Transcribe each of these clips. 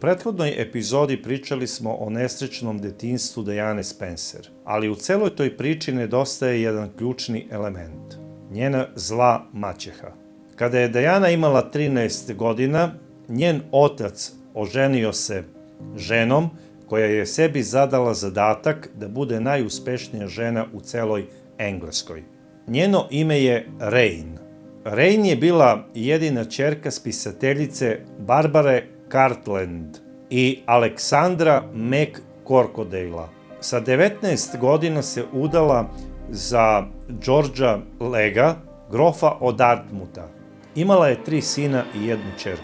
prethodnoj epizodi pričali smo o nesrećnom detinjstvu Diane Spencer, ali u celoj toj priči nedostaje jedan ključni element. Njena zla maćeha. Kada je Diana imala 13 godina, njen otac oženio se ženom koja je sebi zadala zadatak da bude najuspešnija žena u celoj Engleskoj. Njeno ime je Rain. Rain je bila jedina ćerka spisateljice Barbare Cartland i Aleksandra McCorquodale. Sa 19 godina se udala za Georgea Lega, grofa od Dartmoutha. Imala je 3 sina i 1 ćerku.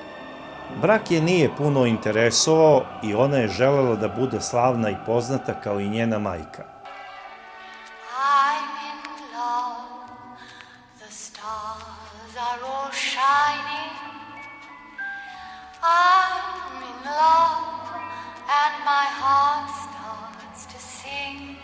Brak je nije puno interesovao i ona je želela da bude slavna i poznata kao i njena majka. I'm in love, the stars are all shining. I'm in love and my heart starts to sing.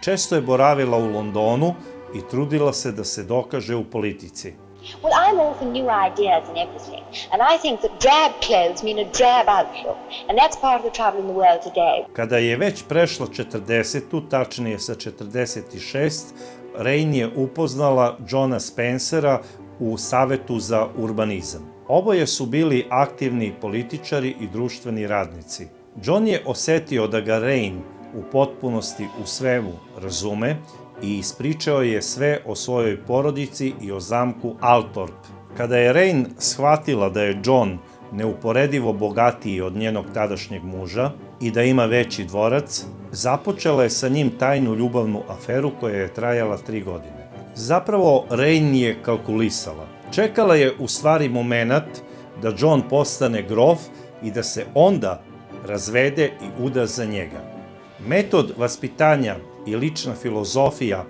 Često je boravila u Londonu i trudila se da se dokaže u politici. Well, I'm all for new ideas and everything, and I think that drab clothes mean a drab outlook, and that's part of the trouble in the world today. Kada je već prešla 40-tu, tačnije sa 46, Rain je upoznala Johna Spencera u Savetu za urbanizam. Oboje su bili aktivni političari i društveni radnici. John je osetio da ga Rain u potpunosti u svemu razume i ispričao je sve o svojoj porodici i o zamku Althorp. Kada je Rain shvatila da je John neuporedivo bogatiji od njenog tadašnjeg muža i da ima veći dvorac, započela je sa njim tajnu ljubavnu aferu koja je trajala 3 godine. Zapravo, Rain je kalkulisala. Čekala je u stvari moment da John postane grof i da se onda razvede i uda za njega. Metod vaspitanja i lična filozofija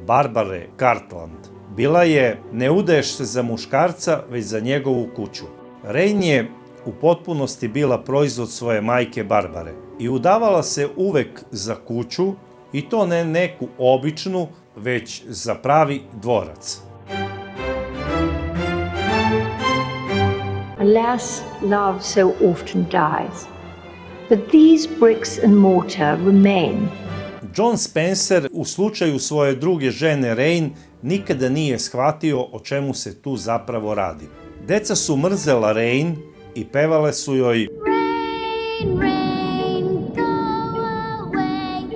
Barbare Cartland bila je ne udaješ se za muškarca, već za njegovu kuću. Rain je u potpunosti bila proizvod svoje majke Barbare i udavala se uvek za kuću i to ne neku običnu, već za pravi dvorac. Alas, love so often dies, but these bricks and mortar remain. John Spencer u slučaju svoje druge žene Rain nikada nije shvatio o čemu se tu zapravo radi. Deca su mrzela Rain i pevale su joj Rain, rain, go away,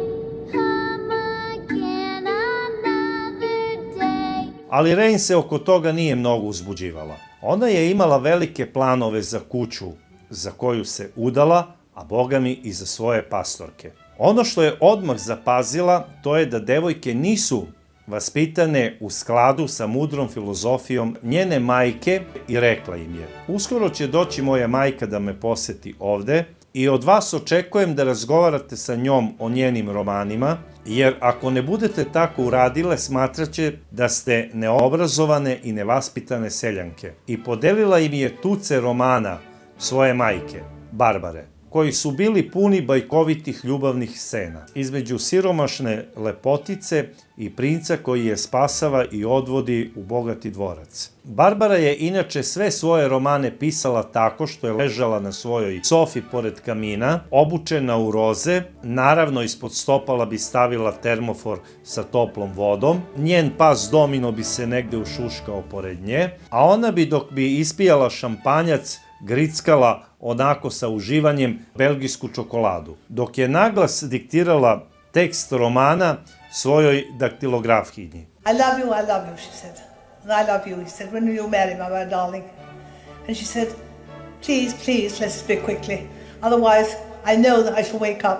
come again another day. ali Rain se oko toga nije mnogo uzbuđivala. Ona je imala velike planove za kuću za koju se udala, a bogami i za svoje pastorke. Ono što je odmah zapazila, to je da devojke nisu vaspitane u skladu sa mudrom filozofijom njene majke i rekla im je: uskoro će doći moja majka da me poseti ovde i od vas očekujem da razgovarate sa njom o njenim romanima, jer ako ne budete tako uradile, smatraće da ste neobrazovane i nevaspitane seljanke. I podelila im je tuce romana svoje majke, Barbare, koji su bili puni bajkovitih ljubavnih scena između siromašne lepotice i princa koji je spasava i odvodi u bogati dvorac. Barbara je inače sve svoje romane pisala tako što je ležala na svojoj sofi pored kamina, obučena u roze, naravno ispod stopala bi stavila termofor sa toplom vodom, njen pas Domino bi se negde ušuškao pored nje, a ona bi dok bi ispijala šampanjac grickala onako sa uživanjem belgijsku čokoladu, dok je naglas diktirala tekst romana svojoj daktilografkinji. I love you, she said. And I love you, he said, when will you marry me, my darling? And she said, please, let's speak quickly. Otherwise, I know that I shall wake up.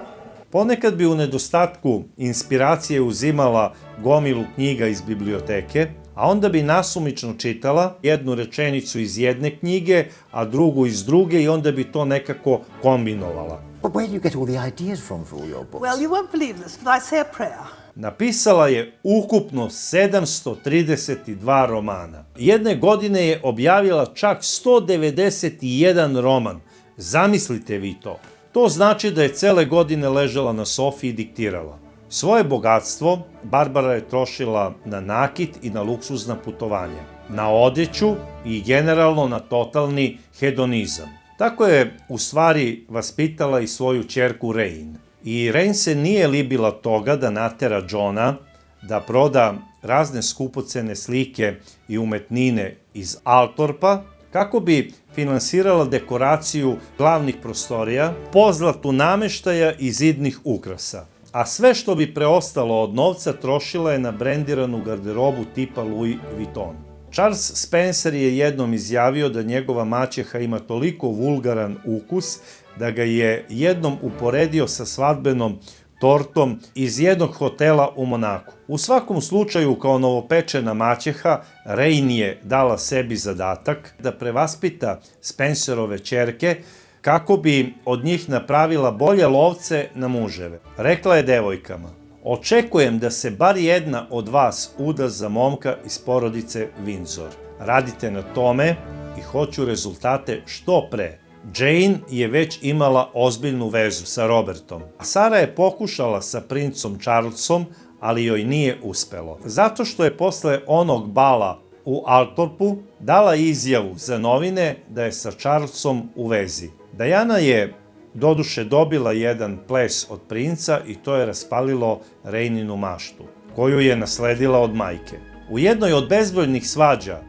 Ponekad bi u nedostatku inspiracije uzimala gomilu knjiga iz biblioteke, a onda bi nasumično čitala jednu rečenicu iz jedne knjige, a drugu iz druge i onda bi to nekako kombinovala. But where do you get all the ideas from for all your books? Well, you won't believe this, but I say a prayer. Napisala je ukupno 732 romana. Jedne godine je objavila čak 191 roman. Zamislite vi to. To znači da je cele godine ležala na sofi i diktirala. Svoje bogatstvo Barbara je trošila na nakit i na luksuzna putovanja, na odeću i generalno na totalni hedonizam. Tako je u stvari vaspitala i svoju ćerku Rain. I Rain se nije libila toga da natera Johna da proda razne skupocene slike i umetnine iz Altorpa kako bi finansirala dekoraciju glavnih prostorija, pozlatu nameštaja i zidnih ukrasa. A sve što bi preostalo od novca trošila je na brendiranu garderobu tipa Louis Vuitton. Charles Spencer je jednom izjavio da njegova maćeha ima toliko vulgaran ukus da ga je jednom uporedio sa svadbenom tortom iz jednog hotela u Monaku. U svakom slučaju, kao novopečena maćeha, Rain je dala sebi zadatak da prevaspita Spencerove ćerke kako bi od njih napravila bolje lovce na muževe. Rekla je devojkama: očekujem da se bar jedna od vas uda za momka iz porodice Windsor. Radite na tome i hoću rezultate što pre. Jane je već imala ozbiljnu vezu sa Robertom, a Sara je pokušala sa princom Charlesom, ali joj nije uspelo. Zato što je posle onog bala u Altorpu dala izjavu za novine da je sa Charlesom u vezi. Diana je doduše dobila jedan ples od princa i to je raspalilo Raininu maštu, koju je nasledila od majke. U jednoj od bezbrojnih svađa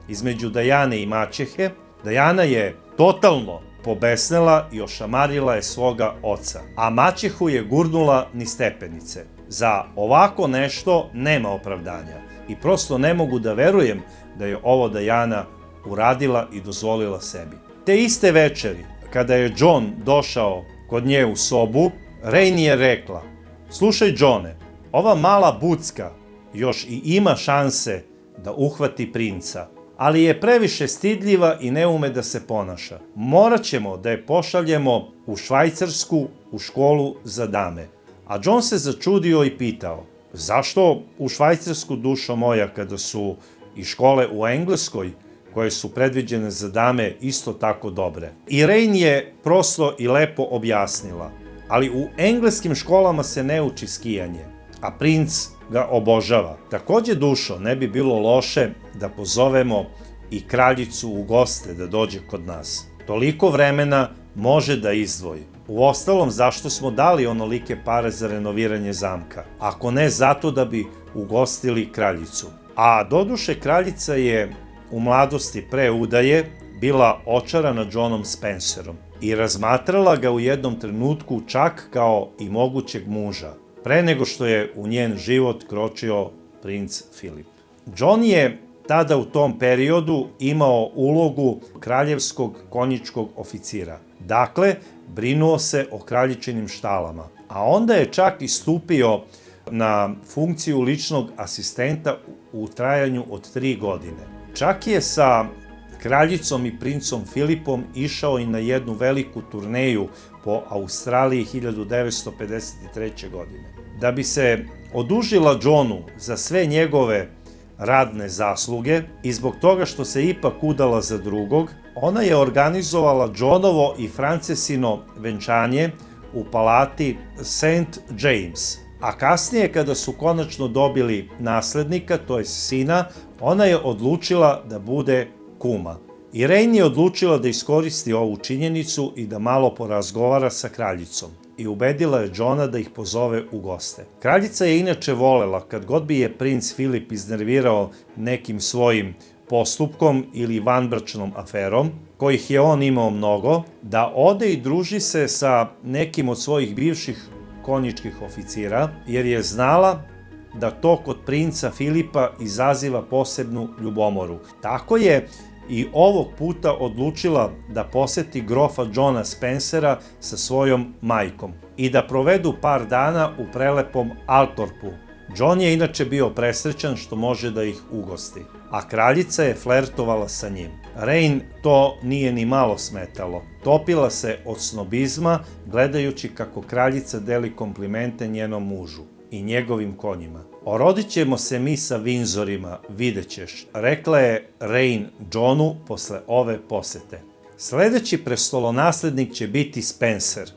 između Diane i maćehe, Diana je totalno pobesnela i ošamarila je svoga oca, a maćehu je gurnula niz stepenice. Za ovako nešto nema opravdanja i prosto ne mogu da verujem da je ovo Diana uradila i dozvolila sebi. Te iste večeri, kada je John došao kod nje u sobu, Rain je rekla: slušaj Johne, ova mala bucka još i ima šanse da uhvati princa, ali je previše stidljiva i ne ume da se ponaša. Morat ćemo da je pošaljemo u Švajcarsku u školu za dame. A John se začudio i pitao: zašto u Švajcarsku, dušo moja, kada su i škole u Engleskoj, koje su predviđene za dame, isto tako dobre? I Rain je prosto i lepo objasnila: ali u engleskim školama se ne uči skijanje, a princ ga obožava. Takođe, dušo, ne bi bilo loše da pozovemo i kraljicu u goste da dođe kod nas. Toliko vremena može da izdvoji. Uostalom, zašto smo dali onolike pare za renoviranje zamka? Ako ne zato da bi ugostili kraljicu. A doduše, kraljica je u mladosti pre udaje bila očarana Johnom Spencerom i razmatrala ga u jednom trenutku čak kao i mogućeg muža, pre nego što je u njen život kročio princ Filip. John je tada u tom periodu imao ulogu kraljevskog konjičkog oficira. Dakle, brinuo se o kraljičinim štalama, a onda je čak i stupio na funkciju ličnog asistenta u trajanju od 3 godine. Čak je sa kraljicom i princom Filipom išao i na jednu veliku turneju po Australiji 1953. godine. Da bi se odužila Johnu za sve njegove radne zasluge i zbog toga što se ipak udala za drugog, ona je organizovala Johnovo i Francesino venčanje u palati St. James. A kasnije, kada su konačno dobili naslednika, to je sina, ona je odlučila da bude kuma. I Rain je odlučila da iskoristi ovu činjenicu i da malo porazgovara sa kraljicom. I ubedila je Johna da ih pozove u goste. Kraljica je inače volela, kad god bi je princ Filip iznervirao nekim svojim postupkom ili vanbračnom aferom, kojih je on imao mnogo, da ode i druži se sa nekim od svojih bivših konjičkih oficira, jer je znala da to kod princa Filipa izaziva posebnu ljubomoru. Tako je i ovog puta odlučila da poseti grofa Johna Spencera sa svojom majkom i da provedu par dana u prelepom Altorpu. John je inače bio presrećan što može da ih ugosti, a kraljica je flertovala sa njim. Rain to nije ni malo smetalo. Topila se od snobizma gledajući kako kraljica deli komplimente njenom mužu i njegovim konjima. Orodit ćemo se mi sa Windsorima, vidjet ćeš, rekla je Rain Johnu posle ove posete. Sledeći prestolonaslednik će biti Spencer.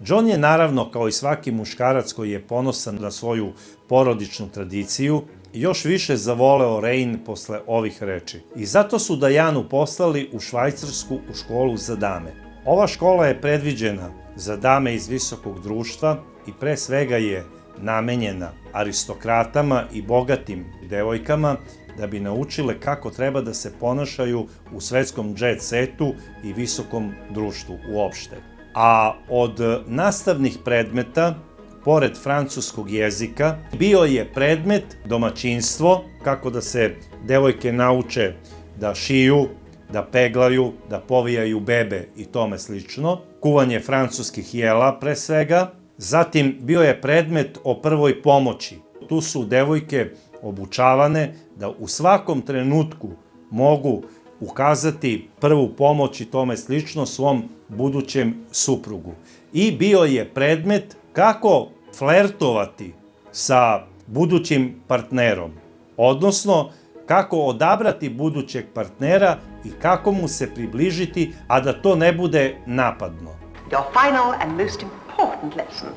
John je naravno, kao i svaki muškarac koji je ponosan na svoju porodičnu tradiciju, još više zavoleo Rain posle ovih reči. I zato su Dianu poslali u Švajcarsku u školu za dame. Ova škola je predviđena za dame iz visokog društva i pre svega je namenjena aristokratama i bogatim devojkama da bi naučile kako treba da se ponašaju u svetskom jet setu i visokom društvu uopšte. A od nastavnih predmeta, pored francuskog jezika, bio je predmet domaćinstvo, kako da se devojke nauče da šiju, da peglaju, da povijaju bebe i tome slično, kuvanje francuskih jela pre svega. Zatim bio je predmet o prvoj pomoći. Tu su devojke obučavane da u svakom trenutku mogu ukazati prvu pomoć i tome slično svom budućem suprugu. I bio je predmet kako flertovati sa budućim partnerom, odnosno kako odabrati budućeg partnera i kako mu se približiti, a da to ne bude napadno. Your final and most important lesson.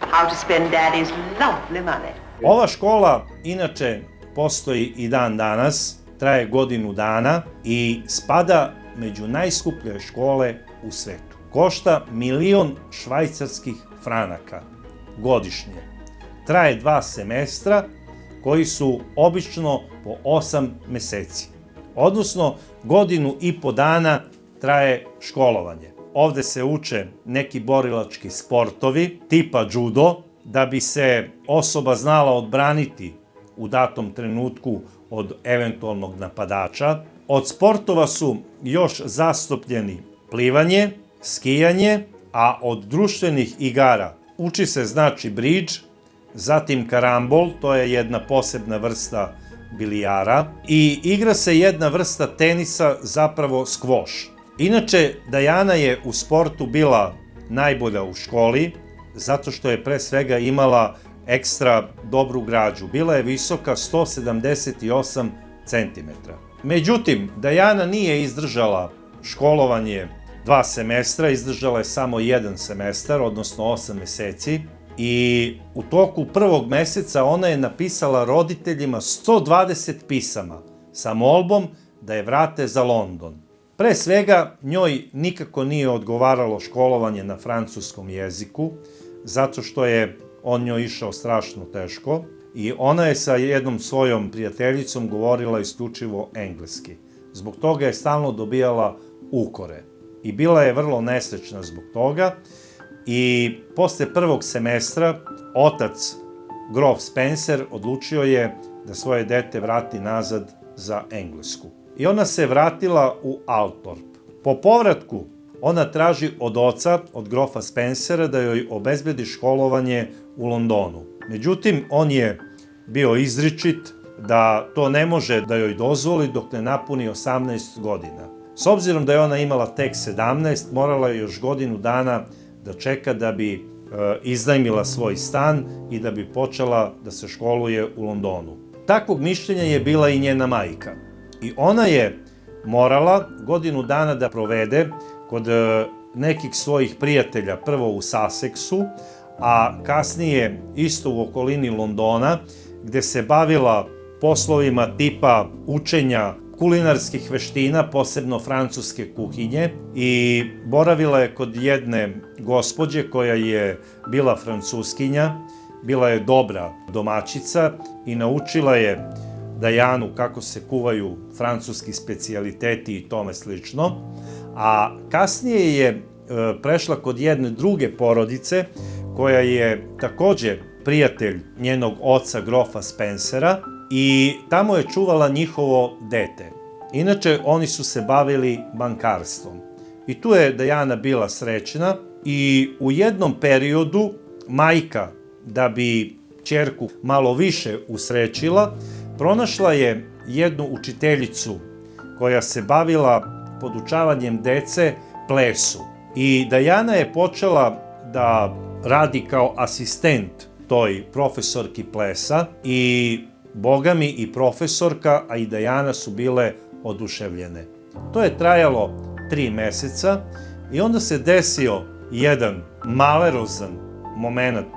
How to spend Daddy's lovely money. Ova škola, inače, postoji i dan danas, traje godinu dana i spada među najskuplje škole u svetu. Košta 1.000.000 švajcarskih franaka godišnje. Traje 2 semestra koji su obično po 8 meseci. Odnosno, godinu i po dana traje školovanje. Ovde se uče neki borilački sportovi, tipa judo, da bi se osoba znala odbraniti u datom trenutku od eventualnog napadača. Od sportova su još zastupljeni plivanje, skijanje, a od društvenih igara uči se znači bridge, zatim karambol, to je jedna posebna vrsta bilijara, i igra se jedna vrsta tenisa, zapravo skvoš. Inače, Diana je u sportu bila najbolja u školi, zato što je pre svega imala ekstra dobru građu. Bila je visoka 178 cm. Međutim, Diana nije izdržala školovanje 2 semestra, izdržala je samo 1 semestar, odnosno 8 meseci. I u toku prvog meseca ona je napisala roditeljima 120 pisama sa molbom da je vrate za London. Pre svega, njoj nikako nije odgovaralo školovanje na francuskom jeziku, zato što je on njoj išao strašno teško i ona je sa jednom svojom prijateljicom govorila isključivo engleski. Zbog toga je stalno dobijala ukore i bila je vrlo nesrećna zbog toga. I posle prvog semestra otac, grof Spencer, odlučio je da svoje dete vrati nazad za Englesku. I ona se vratila u Althorp. Po povratku ona traži od oca, od grofa Spencera, da joj obezbedi školovanje u Londonu. Međutim, on je bio izričit da to ne može da joj dozvoli dok ne napuni 18 godina. S obzirom da je ona imala tek 17, morala je još godinu dana da čeka da bi iznajmila svoj stan i da bi počela da se školuje u Londonu. Takvog mišljenja je bila i njena majka. I ona je morala godinu dana da provede kod nekih svojih prijatelja, prvo u Sussexu, a kasnije isto u okolini Londona, gde se bavila poslovima tipa učenja kulinarskih veština, posebno francuske kuhinje, i boravila je kod jedne gospođe koja je bila francuskinja, bila je dobra domaćica i naučila je Dianu kako se kuvaju francuski specijaliteti i tome slično, a kasnije je prešla kod jedne druge porodice koja je takođe prijatelj njenog oca, grofa Spencera, i tamo je čuvala njihovo dete. Inače, oni su se bavili bankarstvom. I tu je Diana bila srećna i u jednom periodu majka, da bi ćerku malo više usrećila, pronašla je jednu učiteljicu koja se bavila podučavanjem dece plesu. I Diana je počela da radi kao asistent toj profesorki plesa i bogami i profesorka, a i Diana su bile oduševljene. To je trajalo 3 meseca i onda se desio jedan malerozan moment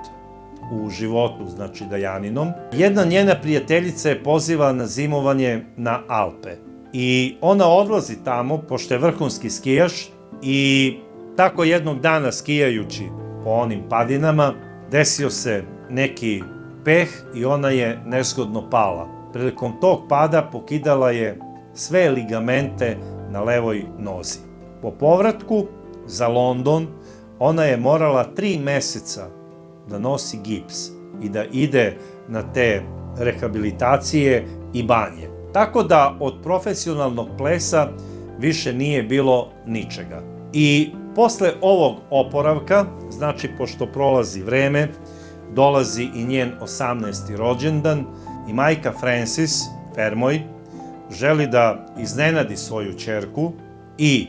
u životu, znači Dianinom. Jedna njena prijateljica je poziva na zimovanje na Alpe i ona odlazi tamo, pošto je vrhunski skijaš, i Tako jednog dana skijajući po onim padinama, desio se neki peh i ona je nezgodno pala. Prilikom tog pada pokidala je sve ligamente na levoj nozi. Po povratku za London ona je morala 3 meseca da nosi gips i da ide na te rehabilitacije i banje. Tako da od profesionalnog plesa više nije bilo ničega. I posle ovog oporavka, znači pošto prolazi vreme, dolazi i njen 18. rođendan i majka Frances Fermoy želi da iznenadi svoju ćerku i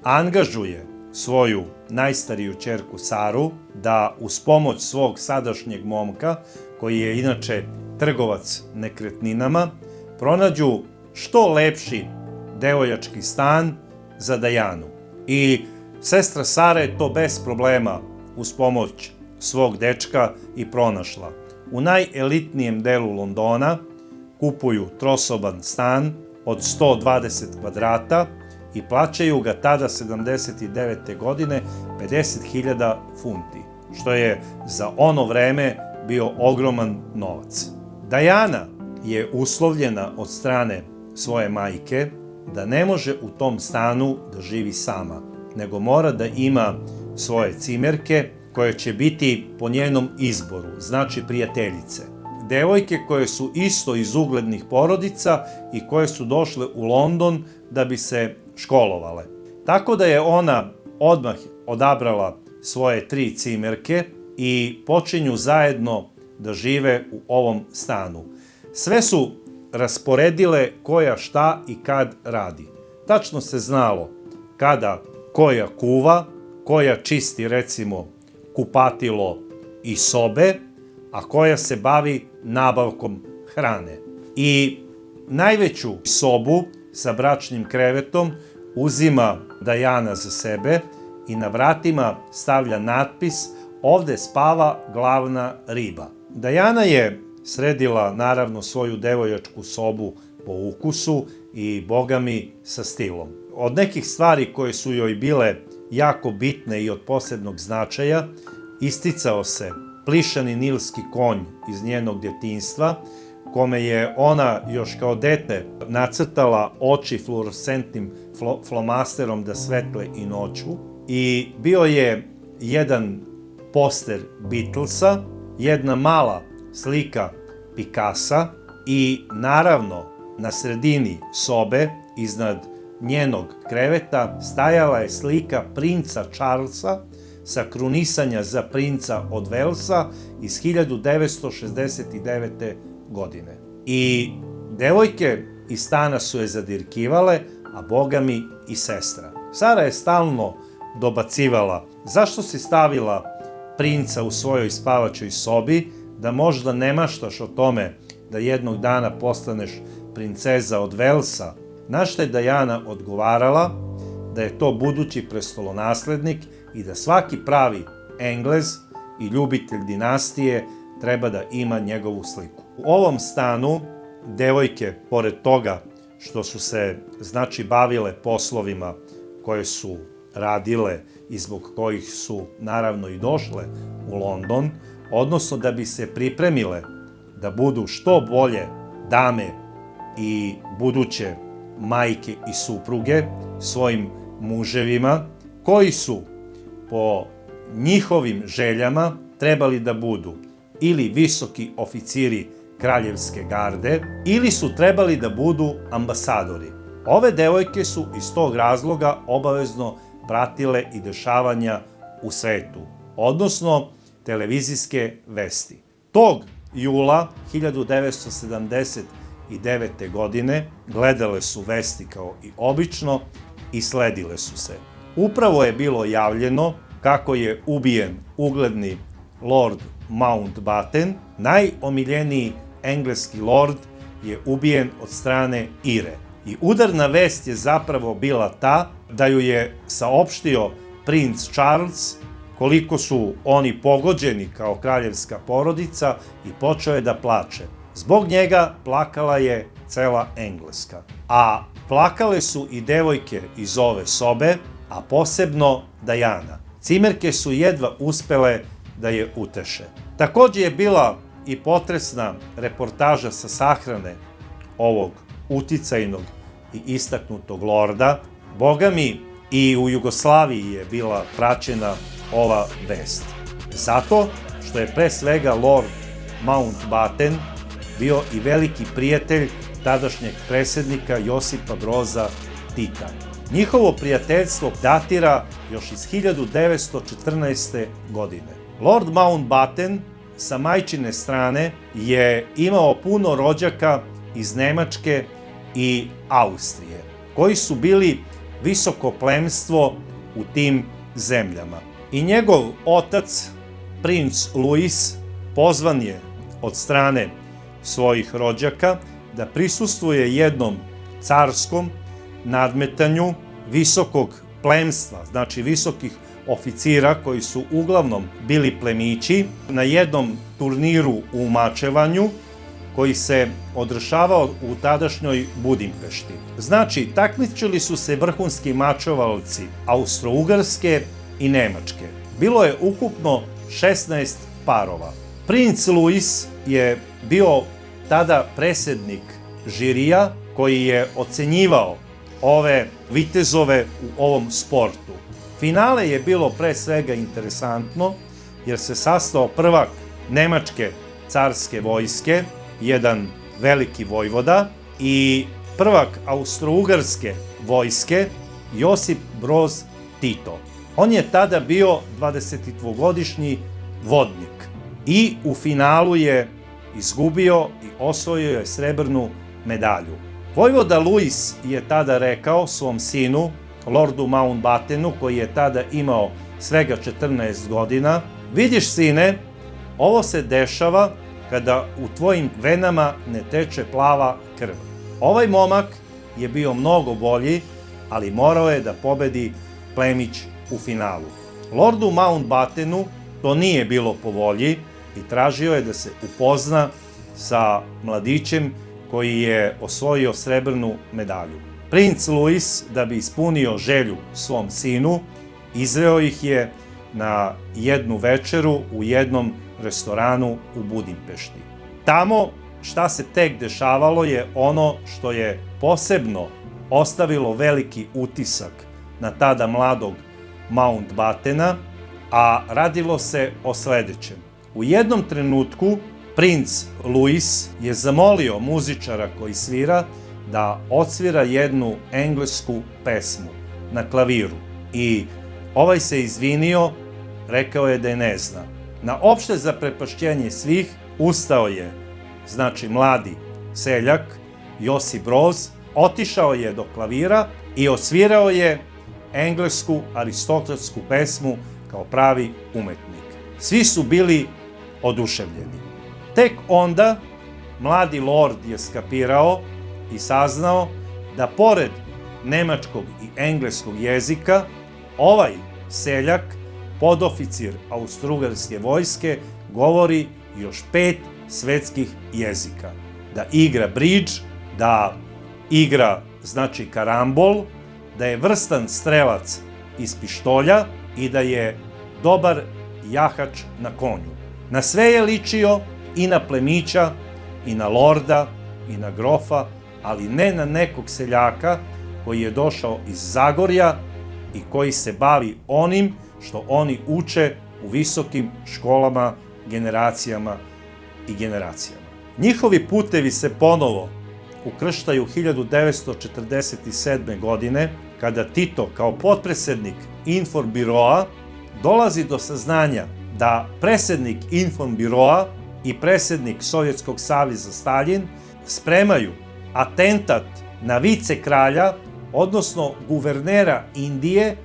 angažuje svoju najstariju ćerku Saru da uz pomoć svog sadašnjeg momka, koji je inače trgovac nekretninama, pronađu što lepši devojački stan za Dajanu. I sestra Sara je to bez problema uz pomoć svog dečka i pronašla. U najelitnijem delu Londona kupuju trosoban stan od 120 kvadrata i plaćaju ga tada 79. godine 50.000 funti, što je za ono vreme bio ogroman novac. Dajana je uslovljena od strane svoje majke da ne može u tom stanu da živi sama, nego mora da ima svoje cimerke koje će biti po njenom izboru, znači prijateljice. Devojke koje su isto iz uglednih porodica i koje su došle u London da bi se školovale. Tako da je ona odmah odabrala svoje 3 cimerke i počinju zajedno da žive u ovom stanu. Sve su rasporedile koja šta i kad radi. Tačno se znalo kada koja kuva, koja čisti recimo kupatilo i sobe, a koja se bavi nabavkom hrane. I najveću sobu sa bračnim krevetom uzima Dajana za sebe i na vratima stavlja natpis "Ovde spava glavna riba". Dajana je sredila naravno svoju devojačku sobu po ukusu i bogami sa stilom. Od nekih stvari koje su joj bile jako bitne i od posebnog značaja isticao se plišani nilski konj iz njenog djetinjstva, kome je ona još kao dete nacrtala oči fluorescentnim flomasterom da svetle i noću, i bio je jedan poster Beatlesa, jedna mala slika Picassa i naravno na sredini sobe iznad njenog kreveta stajala je slika princa Charlesa sa krunisanja za princa od Velsa iz 1969. godine. I devojke iz stana su je zadirkivale, a bogami i sestra. Sara je stalno dobacivala: zašto si stavila princa u svojoj spavačoj sobi, da možda ne maštaš o tome da jednog dana postaneš princeza od Velsa? Na što je Dajana odgovarala da je to budući prestolonaslednik i da svaki pravi Englez i ljubitelj dinastije treba da ima njegovu sliku. U ovom stanu devojke, pored toga što su se bavile poslovima koje su radile i zbog kojih su naravno i došle u London, odnosno da bi se pripremile da budu što bolje dame i buduće majke i supruge svojim muževima, koji su po njihovim željama trebali da budu ili visoki oficiri kraljevske garde ili su trebali da budu ambasadori. Ove devojke su iz tog razloga obavezno pratile i dešavanja u svetu, odnosno televizijske vesti. Tog jula 1979. godine gledale su vesti kao i obično i sledile su se. Upravo je bilo javljeno kako je ubijen ugledni Lord Mountbatten, najomiljeniji engleski lord je ubijen od strane Ire. I udarna vest je zapravo bila ta da ju je saopštio princ Charles koliko su oni pogođeni kao kraljevska porodica i počeo je da plače. Zbog njega plakala je cela Engleska. A plakale su i devojke iz ove sobe, a posebno Diana. Cimerke su jedva uspele da je uteše. Takođe je bila i potresna reportaža sa sahrane ovog uticajnog i istaknutog lorda. Boga mi, i u Jugoslaviji je bila praćena ova vest. Zato što je pre svega Lord Mountbatten bio i veliki prijatelj tadašnjeg predsjednika Josipa Broza Tita. Njihovo prijateljstvo datira još iz 1914. godine. Lord Mountbatten sa majčine strane je imao puno rođaka iz Nemačke i Austrije, koji su bili visoko plemstvo u tim zemljama. I njegov otac, princ Louis, pozvan je od strane svojih rođaka da prisustvuje jednom carskom nadmetanju visokog plemstva, znači visokih oficira koji su uglavnom bili plemići, na jednom turniru u mačevanju koji se održavao u tadašnjoj Budimpešti. Znači, takmičili su se vrhunski mačevalci Austro-Ugarske i Nemačke. Bilo je ukupno 16 parova. Princ Louis je bio tada predsjednik žirija koji je ocenjivao ove vitezove u ovom sportu. Finale je bilo pre svega interesantno jer se sastao prvak Nemačke carske vojske, jedan veliki vojvoda, i prvak Austro-Ugarske vojske, Josip Broz Tito. On je tada bio 22-godišnji vodnik i u finalu je izgubio i osvojio je srebrnu medalju. Vojvoda Louis je tada rekao svom sinu, Lordu Mountbattenu, koji je tada imao svega 14 godina, vidiš sine, ovo se dešava kada u tvojim venama ne teče plava krv. Ovaj momak je bio mnogo bolji, ali morao je da pobedi plemić u finalu. Lordu Mountbattenu to nije bilo po volji i tražio je da se upozna sa mladićem koji je osvojio srebrnu medalju. Princ Louis, da bi ispunio želju svom sinu, izveo ih je na jednu večeru u jednom restoranu u Budimpešti. Tamo šta se tek dešavalo je ono što je posebno ostavilo veliki utisak na tada mladog Mountbattena, a radilo se o sledećem. U jednom trenutku princ Louis je zamolio muzičara koji svira da odsvira jednu englesku pesmu na klaviru i ovaj se izvinio, rekao je da je ne zna. Na opšte zaprepašćenje svih ustao je, znači mladi seljak Josip Broz, otišao je do klavira i odsvirao je englesku aristokratsku pesmu kao pravi umetnik. Svi su bili oduševljeni. Tek onda mladi lord je skapirao i saznao da pored nemačkog i engleskog jezika, ovaj seljak, podoficir Austro-Ugarske vojske, govori još 5 svetskih jezika. Da igra bridž, da igra, znači, karambol, da je vrstan strelac iz pištolja i da je dobar jahač na konju. Na sve je ličio, i na plemića, i na lorda, i na grofa, ali ne na nekog seljaka koji je došao iz Zagorja i koji se bavi onim što oni uče u visokim školama generacijama i generacijama. Njihovi putevi se ponovo ukrštaju 1947. godine, kada Tito kao potpredsednik Informbiroa dolazi do saznanja da predsednik Informbiroa i predsednik Sovjetskog saveza Staljin spremaju atentat na vicekralja, odnosno guvernera Indije,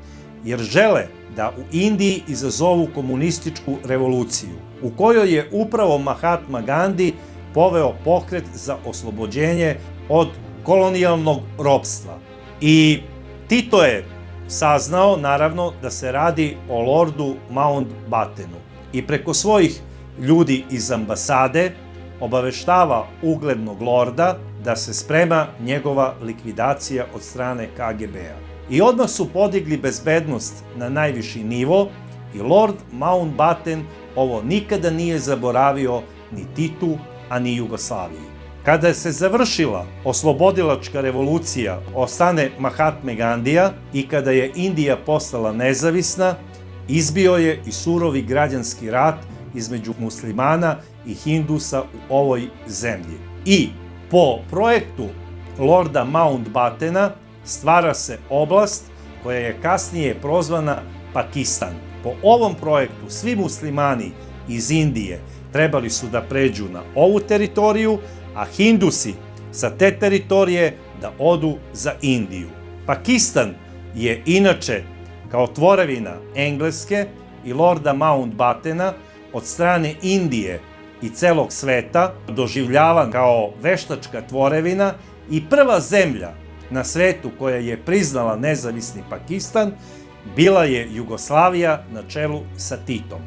jer žele da u Indiji izazovu komunističku revoluciju, u kojoj je upravo Mahatma Gandhi poveo pokret za oslobođenje od kolonijalnog ropstva. I Tito je saznao, naravno, da se radi o lordu Mountbattenu i preko svojih ljudi iz ambasade obaveštava uglednog lorda da se sprema njegova likvidacija od strane KGB-a. i odmah su podigli bezbednost na najviši nivo i Lord Mountbatten ovo nikada nije zaboravio ni Titu, a ni Jugoslaviji. Kada se završila oslobodilačka revolucija od strane Mahatme Gandija i kada je Indija postala nezavisna, izbio je i surovi građanski rat između muslimana i hindusa u ovoj zemlji. I po projektu Lorda Mountbattena stvara se oblast koja je kasnije prozvana Pakistan. Po ovom projektu svi muslimani iz Indije trebali su da pređu na ovu teritoriju, a Hindusi sa te teritorije da odu za Indiju. Pakistan je inače kao tvorevina Engleske i Lorda Mountbattena od strane Indije i celog sveta doživljavan kao veštačka tvorevina i prva zemlja na svetu koja je priznala nezavisni Pakistan bila je Jugoslavija na čelu sa Titom.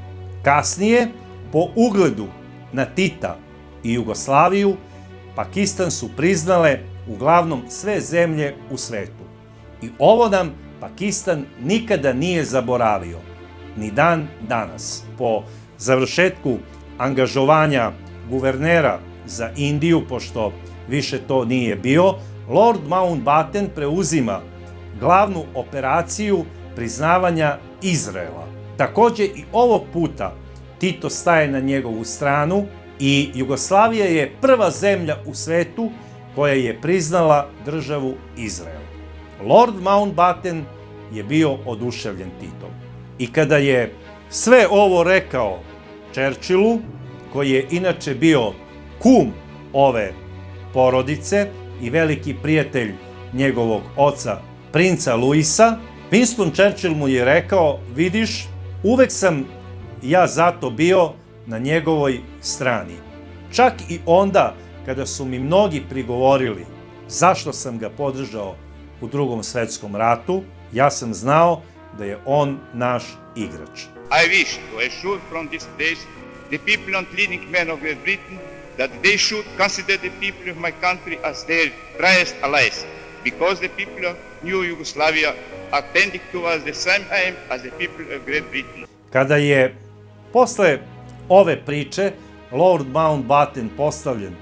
Kasnije, po ugledu na Tita i Jugoslaviju, Pakistan su priznale uglavnom sve zemlje u svetu. I ovo nam Pakistan nikada nije zaboravio, ni dan danas. Po završetku angažovanja guvernera za Indiju, pošto više to nije bio, Lord Mountbatten preuzima glavnu operaciju priznavanja Izraela. Takođe i ovog puta Tito staje na njegovu stranu i Jugoslavija je prva zemlja u svetu koja je priznala državu Izrael. Lord Mountbatten je bio oduševljen Titom. I kada je sve ovo rekao Churchillu, koji je inače bio kum ove porodice i veliki prijatelj njegovog oca, princa Luisa, Winston Churchill mu je rekao: vidiš, uvek sam ja zato bio na njegovoj strani. Čak i onda kada su mi mnogi prigovorili zašto sam ga podržao u Drugom svetskom ratu, ja sam znao da je on naš igrač. I wish to assure from this place the people and leading men of Great Britain that they should consider the people of my country as their truest allies, because the people of New Yugoslavia are tending towards the same aim as the people of Great Britain. Kada je posle ove priče Lord Mountbatten postavljen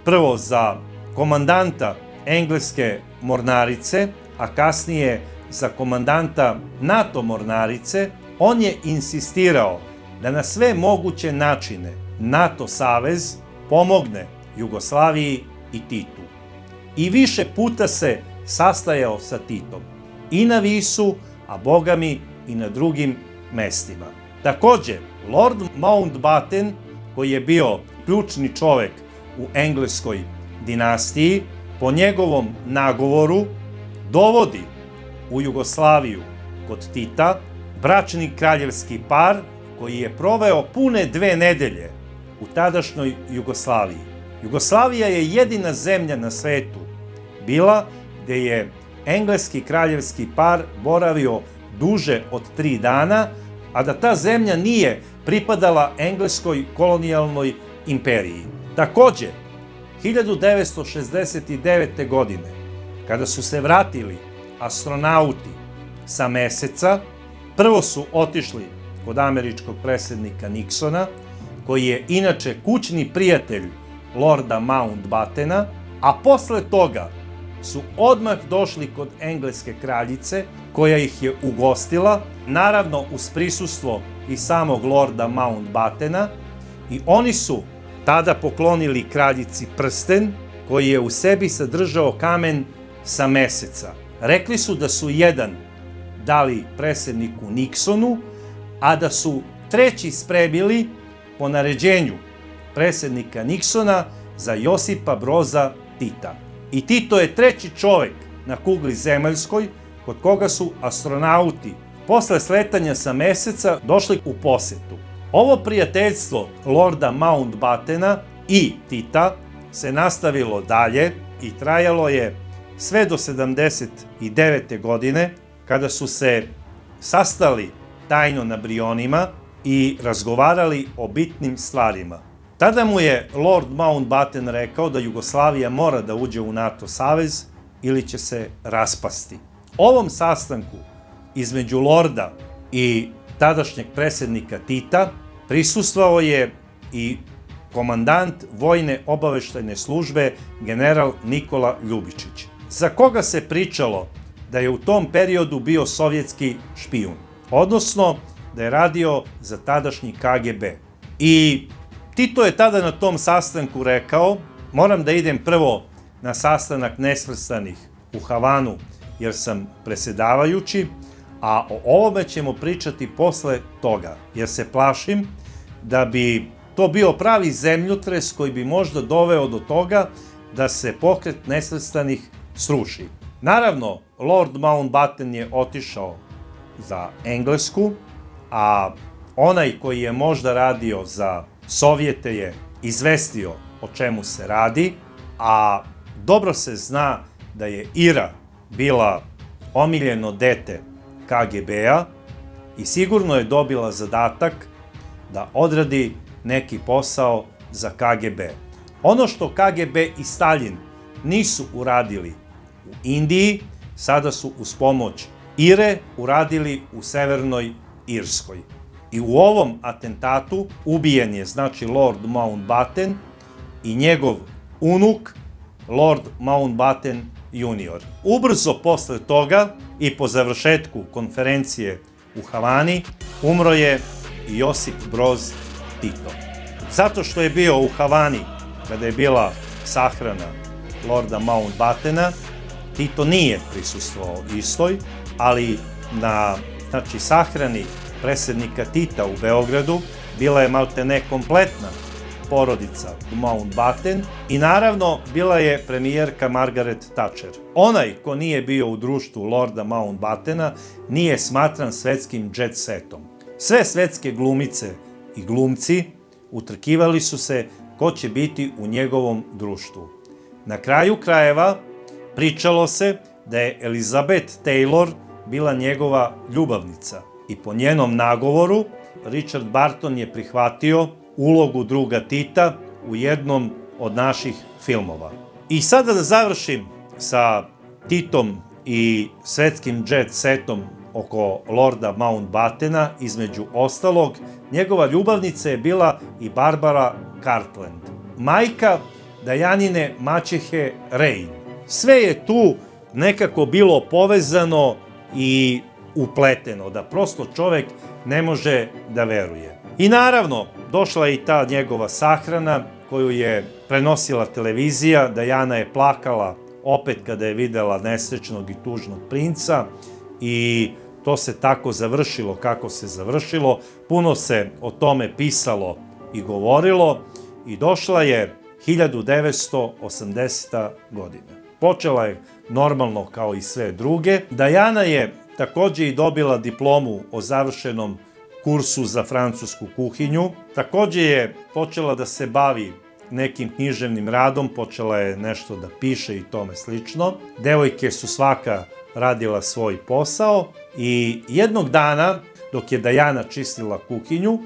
prvo za komandanta engleske mornarice, a kasnije za komandanta NATO mornarice, on je insistirao da na sve moguće načine NATO savez pomogne Jugoslaviji i Titu. I više puta se sastajao sa Titom, i na Visu, a bogami i na drugim mestima. Takođe, Lord Mountbatten, koji je bio ključni čovek u engleskoj dinastiji, po njegovom nagovoru dovodi u Jugoslaviju kod Tita bračni kraljevski par koji je proveo pune 2 nedelje u tadašnjoj Jugoslaviji. Jugoslavija je jedina zemlja na svetu bila gde je engleski kraljevski par boravio duže od 3 dana, a da ta zemlja nije pripadala engleskoj kolonijalnoj imperiji. Takođe, 1969. godine, kada su se vratili astronauti sa Meseca, prvo su otišli kod američkog predsednika Nixona, koji je inače kućni prijatelj Lorda Mountbattena, a posle toga su odmah došli kod engleske kraljice, koja ih je ugostila, naravno uz prisustvo i samog Lorda Mountbattena, i oni su tada poklonili kraljici prsten koji je u sebi sadržao kamen sa Meseca. Rekli su da su jedan dali predsedniku Nixonu, a da su treći spremili po naređenju predsednika Nixona za Josipa Broza Tita. I Tito je treći čovek na kugli zemaljskoj kod koga su astronauti posle sletanja sa Meseca došli u posetu. Ovo prijateljstvo Lorda Mountbattena i Tita se nastavilo dalje i trajalo je sve do 79. godine, kada su se sastali tajno na Brionima i razgovarali o bitnim stvarima. Tada mu je Lord Mountbatten rekao da Jugoslavija mora da uđe u NATO savez ili će se raspasti. Ovom sastanku između Lorda i tadašnjeg predsjednika Tita prisustvovao je i komandant vojne obaveštajne službe general Nikola Ljubičić, za koga se pričalo da je u tom periodu bio sovjetski špijun, odnosno da je radio za tadašnji KGB. I Tito je tada na tom sastanku rekao: moram da idem prvo na sastanak nesvrstanih u Havanu jer sam predsjedavajući, a o ovome ćemo pričati posle toga, jer se plašim da bi to bio pravi zemljotres koji bi možda doveo do toga da se pokret nesvrstanih sruši. Naravno, Lord Mountbatten je otišao za Englesku, a onaj koji je možda radio za Sovjete je izvestio o čemu se radi, a dobro se zna da je Ira bila omiljeno dete KGB-a i sigurno je dobila zadatak da odradi neki posao za KGB. Ono što KGB i Stalin nisu uradili u Indiji, sada su uz pomoć Ire uradili u Severnoj Irskoj. I u ovom atentatu ubijen je, znači, Lord Mountbatten i njegov unuk, Lord Mountbatten junior. Ubrzo posle toga i po završetku konferencije u Havani umro je i Josip Broz Tito. Zato što je bio u Havani kada je bila sahrana Lorda Mountbattena, Tito nije prisustvovao istoj, ali na sahrani predsjednika Tita u Beogradu bila je maltene kompletna porodica Mountbatten i naravno bila je premijerka Margaret Thatcher. Onaj ko nije bio u društvu Lorda Mountbattena nije smatran svetskim jet setom. Sve svetske glumice i glumci utrkivali su se ko će biti u njegovom društvu. Na kraju krajeva pričalo se da je Elizabeth Taylor bila njegova ljubavnica i po njenom nagovoru Richard Barton je prihvatio ulogu druga Tita u jednom od naših filmova. I sada da završim sa Titom i svetskim jet setom oko Lorda Mountbattena, između ostalog, njegova ljubavnica je bila i Barbara Cartland, majka Dajanine maćehe Rain. Sve je tu nekako bilo povezano i upleteno, da prosto čovek ne može da veruje. I naravno, došla je i ta njegova sahrana koju je prenosila televizija. Dajana je plakala opet kada je videla nesrećnog i tužnog princa i to se tako završilo kako se završilo. Puno se o tome pisalo i govorilo i došla je 1980. godina. Počela je normalno kao i sve druge. Dajana je takođe i dobila diplomu o završenom kursu za francusku kuhinju. Takođe je počela da se bavi nekim književnim radom, počela je nešto da piše i tome slično. Devojke su svaka radila svoj posao i jednog dana, dok je Dajana čistila kuhinju,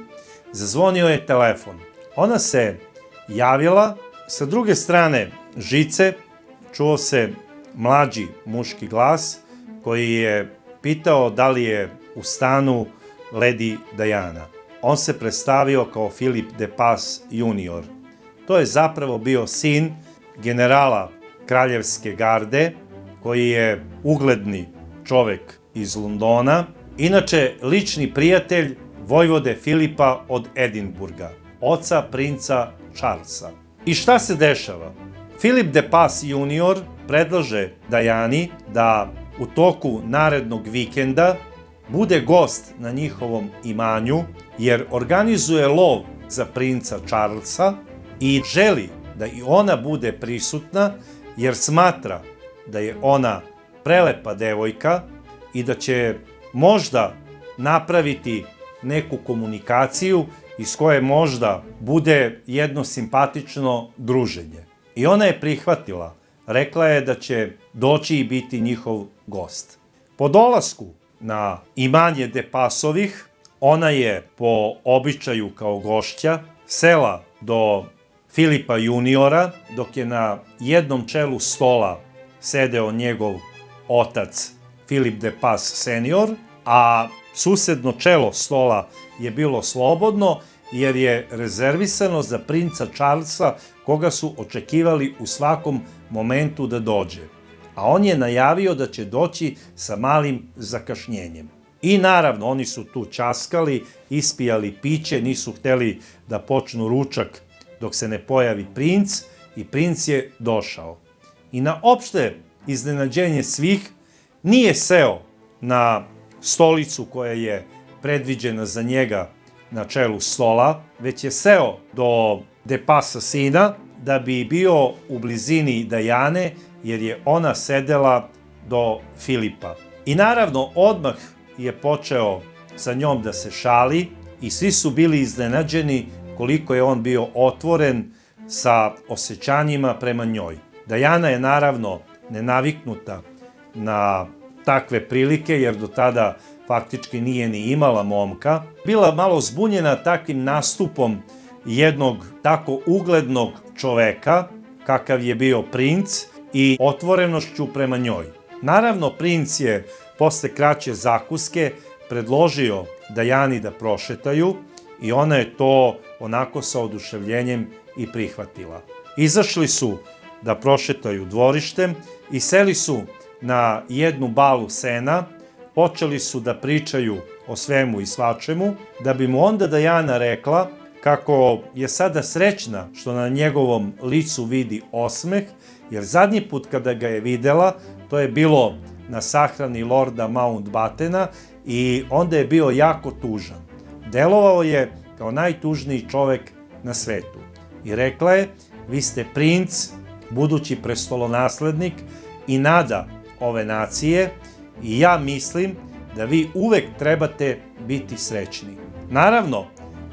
zazvonio je telefon. Ona se javila, sa druge strane žice čuo se mlađi muški glas koji je pitao da li je u stanu Lady Diana. On se predstavio kao Philip de Pass junior. To je zapravo bio sin generala Kraljevske garde, koji je ugledni čovek iz Londona, inače lični prijatelj vojvode Filipa od Edinburga, oca princa Charlesa. I šta se dešava? Philip de Pass junior predlaže Dajani da u toku narednog vikenda bude gost na njihovom imanju, jer organizuje lov za princa Charlesa i želi da i ona bude prisutna, jer smatra da je ona prelepa devojka i da će možda napraviti neku komunikaciju iz koje možda bude jedno simpatično druženje. I ona je prihvatila. Rekla je da će doći i biti njihov gost. Po dolasku na imanje de Passovih, ona je po običaju kao gošća sela do Filipa juniora, dok je na jednom čelu stola sedeo njegov otac Filip de Pas senior, a susedno čelo stola je bilo slobodno jer je rezervisano za princa Charlesa, koga su očekivali u svakom momentu da dođe. A on je najavio da će doći sa malim zakašnjenjem. I naravno, oni su tu ćaskali, ispijali piće, nisu hteli da počnu ručak dok se ne pojavi princ, i princ je došao. I na opšte iznenađenje svih, nije seo na stolicu koja je predviđena za njega na čelu stola, već je seo do de Pasa sina da bi bio u blizini Dajane, jer je ona sedela do Filipa. I naravno, odmah je počeo sa njom da se šali i svi su bili iznenađeni koliko je on bio otvoren sa osjećanjima prema njoj. Dajana je naravno nenaviknuta na takve prilike, jer do tada faktički nije ni imala momka. Bila malo zbunjena takvim nastupom jednog tako uglednog čoveka, kakav je bio princ, i otvorenošću prema njoj. Naravno, princ je posle kraće zakuske predložio Dajani da prošetaju i ona je to onako sa oduševljenjem i prihvatila. Izašli su da prošetaju dvorištem i seli su na jednu balu sena, počeli su da pričaju o svemu i svačemu, da bi mu onda Dajana rekla kako je sada srećna što na njegovom licu vidi osmeh, jer zadnji put kada ga je videla, to je bilo na sahrani lorda Mountbattena i onda je bio jako tužan. Delovao je kao najtužniji čovek na svetu. I rekla je, vi ste princ, budući prestolonaslednik i nada ove nacije i ja mislim da vi uvek trebate biti srećni. Naravno,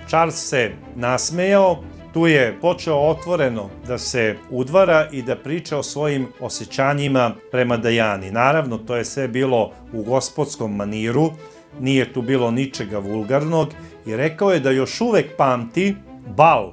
Charles se nasmejao, tu je počeo otvoreno da se udvara i da priča o svojim osjećanjima prema Dajani. Naravno, to je sve bilo u gospodskom maniru, nije tu bilo ničega vulgarnog i rekao je da još uvek pamti bal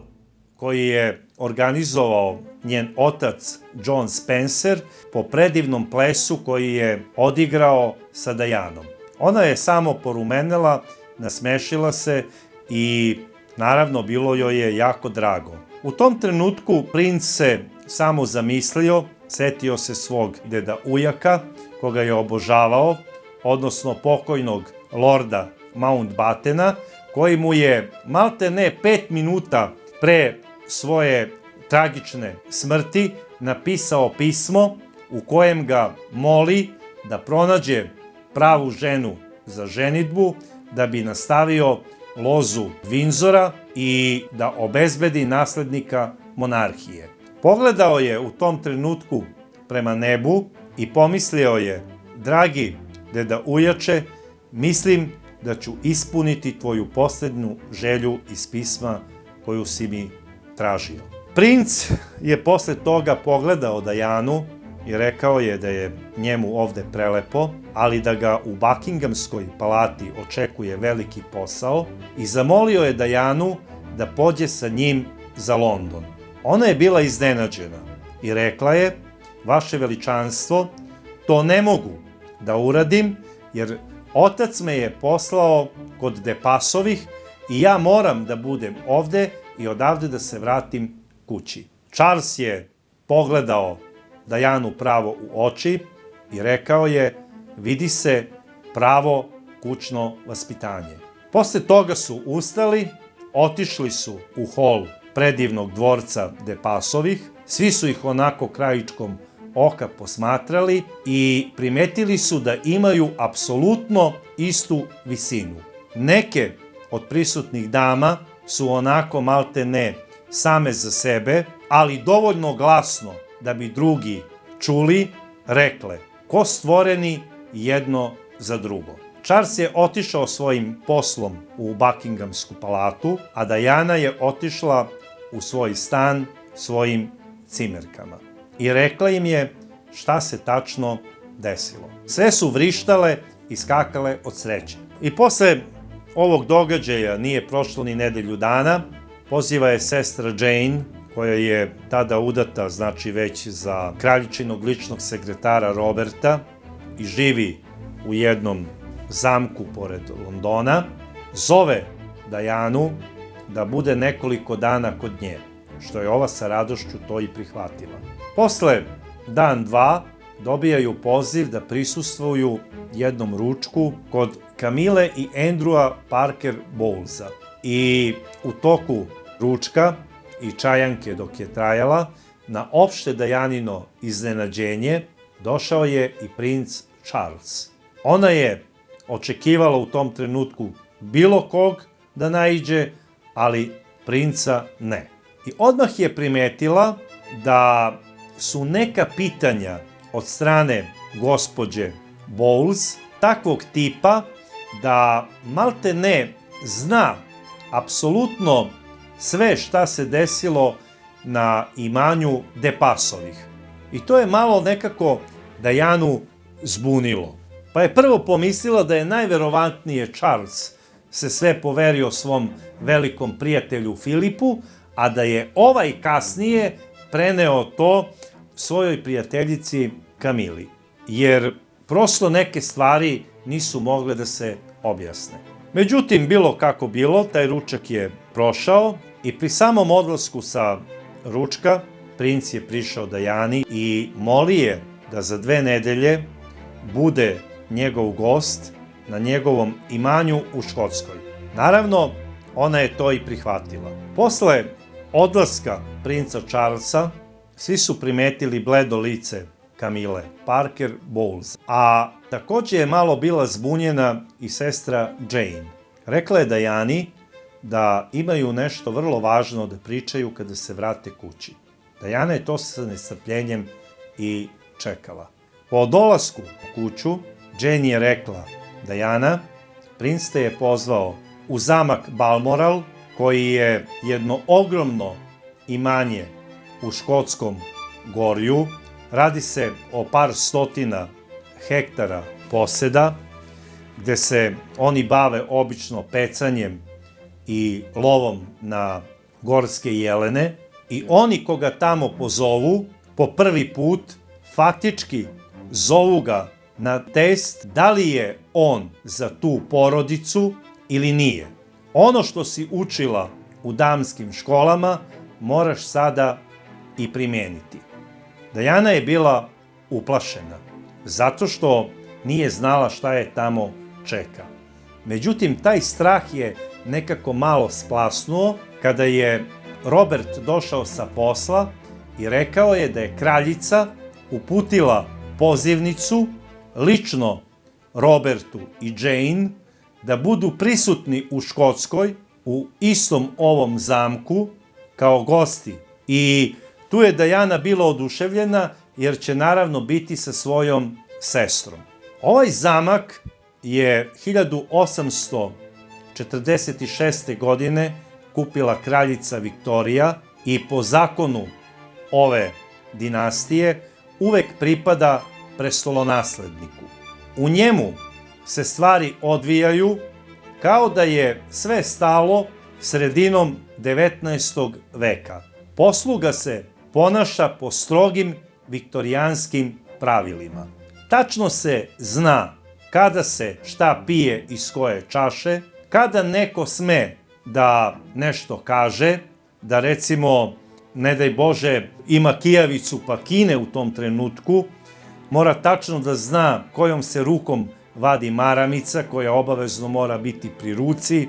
koji je organizovao njen otac John Spencer po predivnom plesu koji je odigrao sa Dajanom. Ona je samo porumenela, nasmešila se i naravno bilo joj je jako drago. U tom trenutku princ se samo zamislio, setio se svog deda ujaka koga je obožavao, odnosno pokojnog lorda Mountbattena, koji mu je malte ne 5 minuta pre svoje tragične smrti napisao pismo u kojem ga moli da pronađe pravu ženu za ženidbu, da bi nastavio lozu Vindzora i da obezbedi naslednika monarhije. Pogledao je u tom trenutku prema nebu i pomislio je, dragi deda ujače, mislim da ću ispuniti tvoju posljednju želju iz pisma koju si mi tražio. Princ je posle toga pogledao Dajanu i rekao je da je njemu ovde prelepo, ali da ga u Buckinghamskoj palati očekuje veliki posao i zamolio je Dajanu da pođe sa njim za London. Ona je bila iznenađena i rekla je, vaše veličanstvo, to ne mogu da uradim jer otac me je poslao kod de Pasovih i ja moram da budem ovde i odavde da se vratim kući. Charles je pogledao Dajanu pravo u oči i rekao je, vidi se pravo kućno vaspitanje. Posle toga su ustali, otišli su u hol predivnog dvorca de Pasovih, svi su ih onako krajičkom oka posmatrali i primetili su da imaju apsolutno istu visinu. Neke od prisutnih dama su onako malte ne same za sebe, ali dovoljno glasno da bi drugi čuli, rekle, ko stvoreni jedno za drugo. Charles je otišao svojim poslom u Buckinghamsku palatu, a Dajana je otišla u svoj stan svojim cimerkama. I rekla im je šta se tačno desilo. Sve su vrištale i skakale od sreće. I posle ovog događaja nije prošlo ni nedelju dana, poziva je sestra Jane, koja je tada udata, znači već za kraljičinog ličnog sekretara Roberta i živi u jednom zamku pored Londona, zove Dajanu da bude nekoliko dana kod nje, što je ova sa radošću to i prihvatila. Posle dan, dva, dobijaju poziv da prisustvuju jednom ručku kod Camille i Andrewa Parker Bowlesa. I u toku ručka i čajanke dok je trajala, na opšte Dajanino iznenađenje došao je i princ Charles. Ona je očekivala u tom trenutku bilo kog da naiđe, ali princa ne. I odmah je primetila da su neka pitanja od strane gospođe Bowles takvog tipa da malte ne zna apsolutno sve šta se desilo na imanju Depasovih. I to je malo nekako Dajanu zbunilo. Pa je prvo pomislila da je najverovatnije Charles se sve poverio svom velikom prijatelju Filipu, a da je ovaj kasnije preneo to svojoj prijateljici Kamili. Jer prosto neke stvari nisu mogle da se objasne. Međutim, bilo kako bilo, taj ručak je prošao i pri samom odlasku sa ručka princ je prišao Dajani i moli je da za 2 nedelje bude njegov gost na njegovom imanju u Škotskoj. Naravno, ona je to i prihvatila. Posle odlaska princa Charlesa, svi su primetili bledo lice Camille Parker Bowles, a takođe je malo bila zbunjena i sestra Jane. Rekla je Dajani da imaju nešto vrlo važno da pričaju kada se vrate kući. Dajana je to sa nestrpljenjem i čekala. Po dolasku u kuću, Jane je rekla: Dajana, princ te je pozvao u zamak Balmoral, koji je jedno ogromno imanje u Škotskom gorju. Radi se o par stotina hektara poseda, gde se oni bave obično pecanjem i lovom na gorske jelene, i oni koga tamo pozovu po prvi put faktički zovu ga na test da li je on za tu porodicu ili nije. Ono što si učila u damskim školama moraš sada i primeniti. Dajana je bila uplašena zato što nije znala šta je tamo čeka. Međutim, taj strah je nekako malo splasnuo kada je Robert došao sa posla i rekao je da je kraljica uputila pozivnicu lično Robertu i Jane da budu prisutni u Škotskoj u istom ovom zamku kao gosti. I tu je Dajana bila oduševljena jer će naravno biti sa svojom sestrom. Ovaj zamak je 1846. godine kupila kraljica Viktorija i po zakonu ove dinastije uvek pripada prestolonasledniku. U njemu se stvari odvijaju kao da je sve stalo sredinom 19. veka. Posluga se ponaša po strogim viktorijanskim pravilima. Tačno se zna kada se šta pije iz koje čaše, kada neko sme da nešto kaže, da recimo, ne daj Bože, ima kijavicu pa kine u tom trenutku, mora tačno da zna kojom se rukom vadi maramica, koja obavezno mora biti pri ruci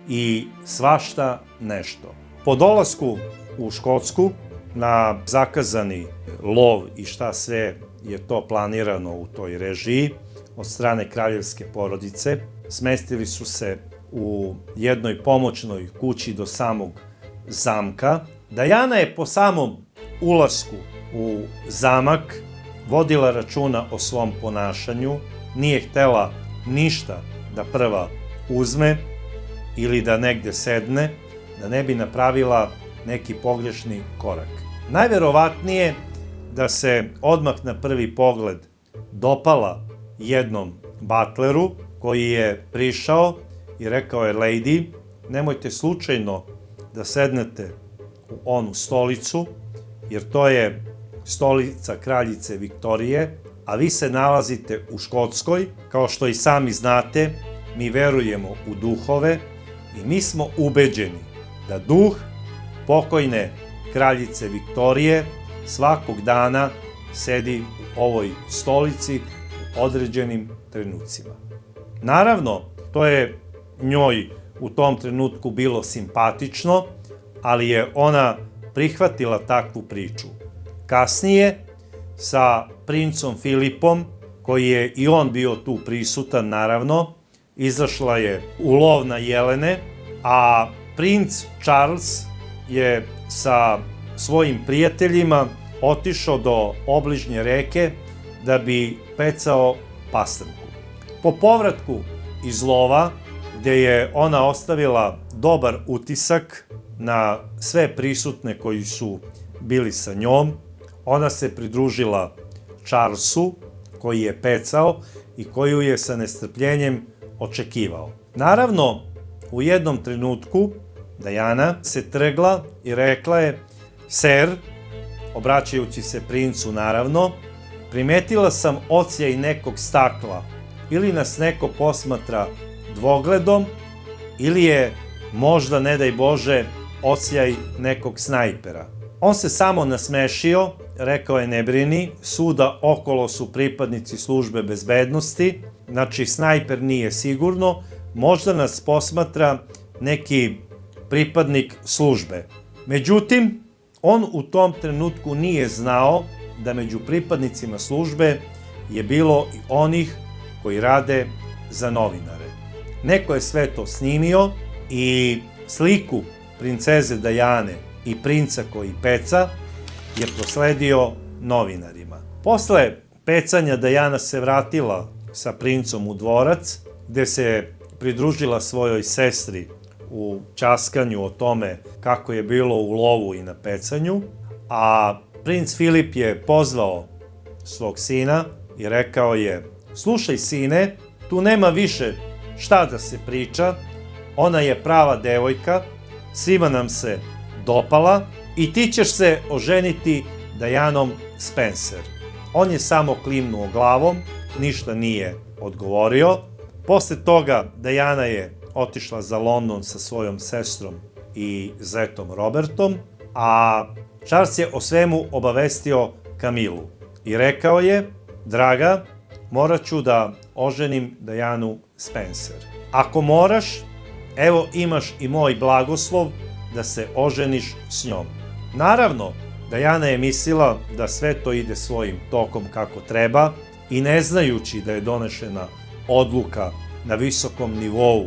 i svašta nešto. Po dolasku u Škotsku, na zakazani lov i šta sve je to planirano u toj režiji od strane kraljevske porodice, smestili su se u jednoj pomoćnoj kući do samog zamka. Dajana je po samom ulasku u zamak vodila računa o svom ponašanju, nije htela ništa da prva uzme ili da negde sedne, da ne bi napravila neki pogrešni korak. Najverovatnije da se odmah na prvi pogled dopala jednom butleru koji je prišao i rekao je: Lady, nemojte slučajno da sednete u onu stolicu, jer to je stolica kraljice Viktorije a vi se nalazite u Škotskoj. Kao što i sami znate, mi verujemo u duhove i mi smo ubeđeni da duh pokojne kraljice Viktorije svakog dana sedi u ovoj stolici u određenim trenucima. Naravno, to je njoj u tom trenutku bilo simpatično, ali je ona prihvatila takvu priču. Kasnije, sa princom Filipom, koji je i on bio tu prisutan, naravno, izašla je u lov na jelene, a princ Charles je sa svojim prijateljima otišao do obližnje reke da bi pecao pastrnku. Po povratku iz lova, gde je ona ostavila dobar utisak na sve prisutne koji su bili sa njom, ona se pridružila Charlesu, koji je pecao i koju je sa nestrpljenjem očekivao. Naravno, u jednom trenutku Diana se trgla i rekla je: "Ser", obraćajući se princu naravno, "primetila sam odsjaj nekog stakla, ili nas neko posmatra dvogledom, ili je možda, ne daj Bože, odsjaj nekog snajpera." On se samo nasmešio, rekao je: "Ne brini, svuda okolo su pripadnici službe bezbednosti, znači snajper nije sigurno, možda nas posmatra neki pripadnik službe." Međutim, on u tom trenutku nije znao da među pripadnicima službe je bilo i onih koji rade za novinare. Neko je sve to snimio i sliku princeze Diane i princa koji peca je prosledio novinarima. Posle pecanja Diana se vratila sa princom u dvorac, gde se pridružila svojoj sestri u ćaskanju o tome kako je bilo u lovu i na pecanju, a princ Filip je pozvao svog sina i rekao je: "Slušaj, sine, tu nema više šta da se priča, ona je prava devojka, svima nam se dopala i ti ćeš se oženiti Dianom Spencer." On je samo klimnuo glavom, ništa nije odgovorio. Posle toga Diana je otišla za London sa svojom sestrom i zetom Robertom, a Charles je o svemu obavestio Kamilu i rekao je: "Draga, morat ću da oženim Dianu Spencer. Ako moraš, evo imaš i moj blagoslov da se oženiš s njom." Naravno, Diana je mislila da sve to ide svojim tokom kako treba i ne znajući da je donešena odluka na visokom nivou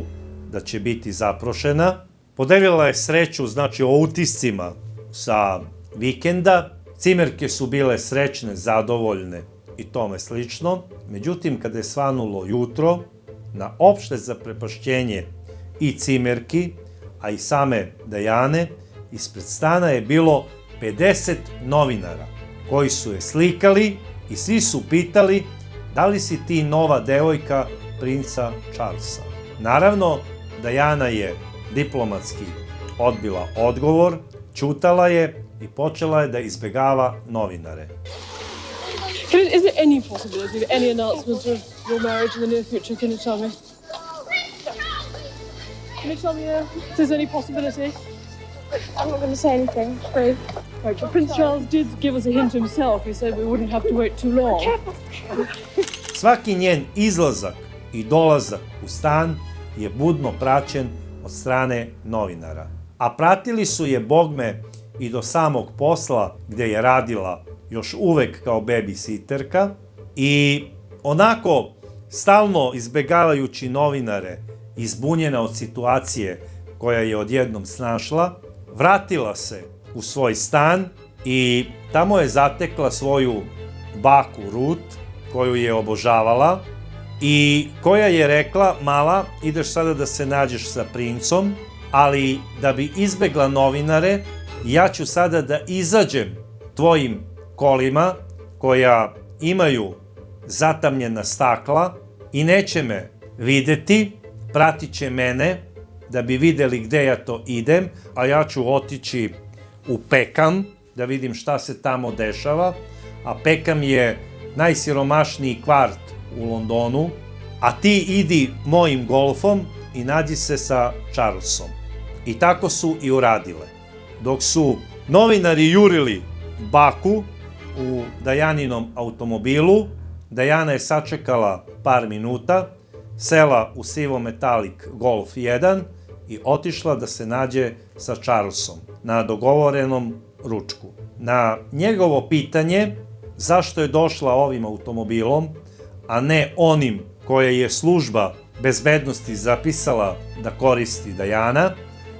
da će biti zaprošena, podelila je sreću, znači, o utiscima sa vikenda. Cimerke su bile srećne, zadovoljne i tome slično. Međutim, kada je svanulo jutro, na opšte zaprepašćenje i cimerki, a i same Diane, ispred stana je bilo 50 novinara koji su je slikali i svi su pitali: "Da li si ti nova devojka princa Charlesa?" Naravno, Diana je diplomatski odbila odgovor, ćutala je i počela je da izbegava novinare. Is there any possibility of any announcement of your marriage in the near future? Can you tell me? Can you tell me if there's any possibility? I'm not going to say anything. Right. But Prince Charles did give us a hint himself. He said we wouldn't have to wait too long. Svaki njen izlazak i dolazak u stan je budno praćen od strane novinara. A pratili su je, bogme, i do samog posla gde je radila još uvek kao babysitterka i onako stalno izbegavajući novinare, izbunjena od situacije koja je odjednom snašla, vratila se u svoj stan i tamo je zatekla svoju baku Ruth, koju je obožavala i koja je rekla: "Mala, ideš sada da se nađeš sa princom, ali da bi izbegla novinare, ja ću sada da izađem tvojim kolima koja imaju zatamnjena stakla i neće me videti, pratit će mene da bi videli gde ja to idem, a ja ću otići u Pekam da vidim šta se tamo dešava." A Pekam je najsiromašniji kvart u Londonu, a ti idi mojim golfom i nađi se sa Charlesom. I tako su i uradile. Dok su novinari jurili baku u Dajaninom automobilu, Dajana je sačekala par minuta, sela u sivo metalik Golf 1 i otišla da se nađe sa Charlesom na dogovorenom ručku. Na njegovo pitanje zašto je došla ovim automobilom, a ne onim koje je služba bezbednosti zapisala da koristi Dajana,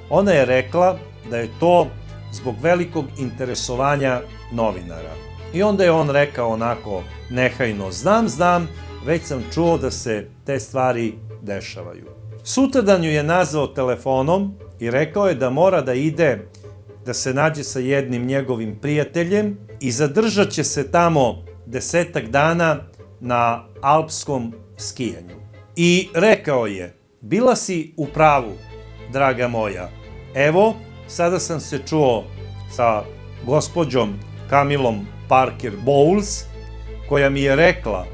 ona je rekla da je to zbog velikog interesovanja novinara. I onda je on rekao onako nehajno, znam, već sam čuo da se te stvari dešavaju. Sutradan ju je nazvao telefonom i rekao je da mora da ide da se nađe sa jednim njegovim prijateljem i zadržat će se tamo 10 dana na alpskom skijanju. I rekao je, bila si u pravu, draga moja. Evo, sada sam se čuo sa gospođom Camillom Parker Bowles, koja mi je rekla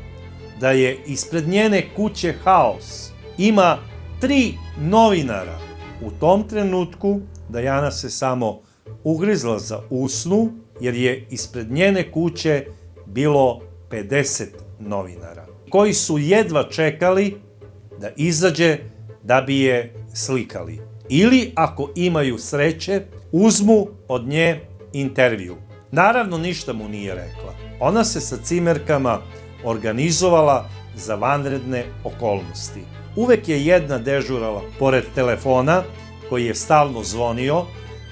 da je ispred njene kuće haos. Ima 3 novinara. U tom trenutku Dajana se samo ugrizla za usnu, jer je ispred njene kuće bilo 50 novinara, koji su jedva čekali da izađe da bi je slikali. Ili, ako imaju sreće, uzmu od nje intervju. Naravno, ništa mu nije rekla. Ona se sa cimerkama organizovala za vanredne okolnosti. Uvek je jedna dežurala pored telefona, koji je stalno zvonio,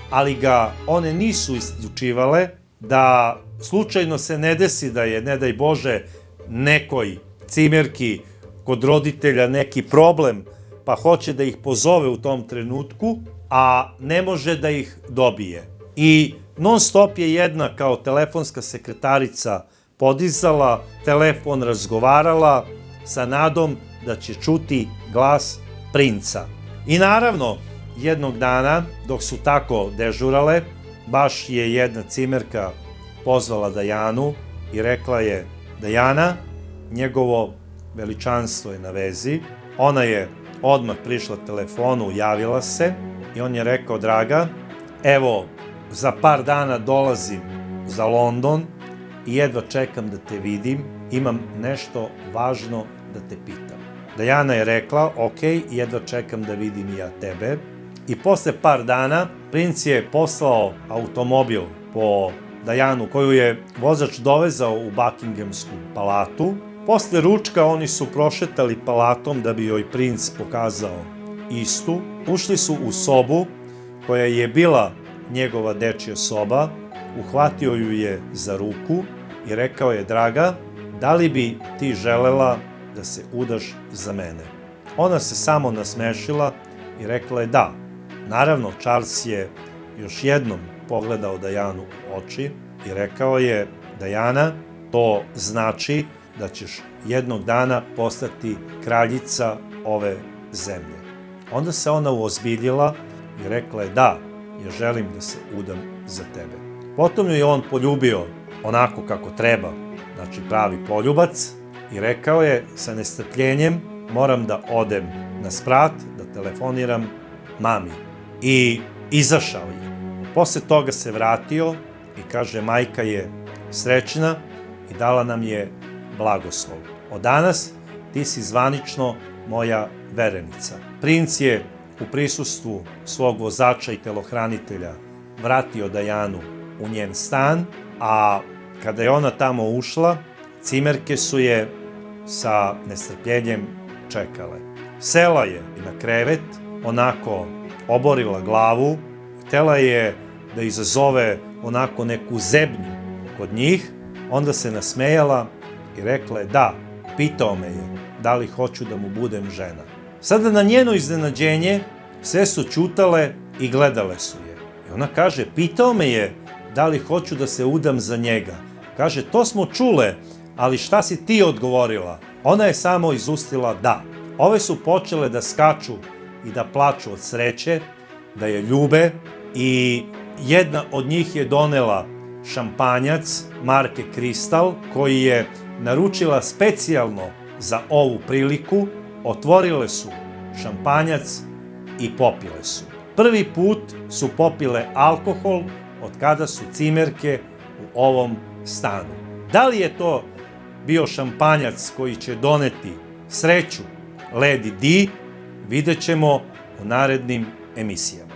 ali ga one nisu isključivale, da slučajno se ne desi da je, ne daj Bože, nekoj cimerki kod roditelja neki problem, pa hoće da ih pozove u tom trenutku, a ne može da ih dobije. I non stop je jedna kao telefonska sekretarica podizala telefon, razgovarala sa nadom da će čuti glas princa. I naravno, jednog dana, dok su tako dežurale, baš je jedna cimerka pozvala Dajanu i rekla je, Dajana, njegovo veličanstvo je na vezi. Ona je odmah prišla telefonu, javila se i on je rekao, draga, evo, za par dana dolazim za London i jedva čekam da te vidim, imam nešto važno da te pitam. Dajana je rekla, ok, jedva čekam da vidim i ja tebe. I posle par dana princ je poslao automobil po Dajanu, koju je vozač dovezao u Buckinghamsku palatu. Posle ručka oni su prošetali palatom da bi joj princ pokazao istu. Ušli su u sobu koja je bila njegova dečija soba, uhvatio ju je za ruku i rekao je, draga, da li bi ti želela da se udaš za mene? Ona se samo nasmešila i rekla je da. Naravno, Charles je još jednom pogledao Dajanu u oči i rekao je, Dajana, to znači da ćeš jednog dana postati kraljica ove zemlje. Onda se ona uozbiljila i rekla je, da, ja želim da se udam za tebe. Potom ju je on poljubio onako kako treba, znači pravi poljubac, i rekao je sa nestrpljenjem, moram da odem na sprat, da telefoniram mami. I izašao je. Posle toga se vratio i kaže, majka je srećna i dala nam je blagoslov. Od danas ti si zvanično moja verenica. Princ je u prisustvu svog vozača i telohranitelja vratio Dajanu u njen stan, a kada je ona tamo ušla, cimerke su je sa nestrpljenjem čekale. Sela je na krevet, onako oborila glavu, htela je da izazove onako neku zebnju kod njih, onda se nasmejala i rekla je, da, pitao me je da li hoću da mu budem žena. Sada na njeno iznenađenje sve su ćutale i gledale su je. I ona kaže, pitao me je da li hoću da se udam za njega. Kaže, to smo čule, ali šta si ti odgovorila? Ona je samo izustila da. Ove su počele da skaču i da plaču od sreće, da je ljube, i jedna od njih je donela šampanjac marke Kristal, koji je naručila specijalno za ovu priliku, otvorile su šampanjac i popile su. Prvi put su popile alkohol od kada su cimerke u ovom stanu. Da li je to bio šampanjac koji će doneti sreću Lady Di, vidjet ćemo u narednim emisijama.